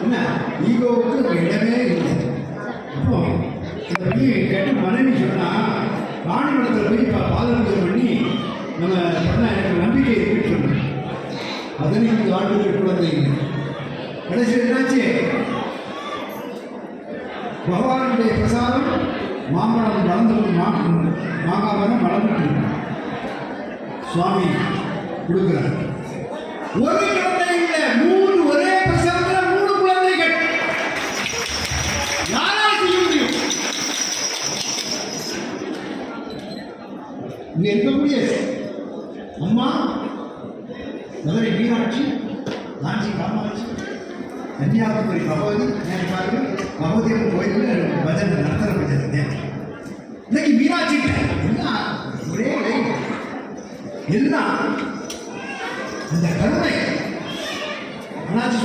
என்ன ஈகோவுக்கு இடமே இல்லை. அப்போ இந்த பையன் கேட்டு மனைவி சொன்னா ராணி மடத்தில் போய் பாதம் பூஜை பண்ணி நம்ம சொன்னால் எனக்கு நம்பிக்கை இருக்குன்னு சொன்னேன். 15 ஆண்டுகள் குழந்தைங்க கடைசி என்னாச்சு? பகவானுடைய பிரசாதம் மாம்பழம் வளர்ந்து மாங்காமரம் வளர்ந்துட்டு சுவாமி கொடுக்குறார். ஒரு குழந்தை இல்லை, 3 ஒரே பிரசாதத்தில் 3 குழந்தைகள். யாரால் செய்ய முடியும்? இங்க இருக்கக்கூடிய அம்மா மதுரை மீனாட்சி, காஞ்சி காமாட்சி, கன்னியாகுமரி பகவதி நேற்று பகவதி கோயிலில் பஜனை நடத்துகிற பஜனை. இன்னைக்கு மீனாட்சி எல்லாம் ஒரே எல்லாம் அந்த கருணை மீனாட்சி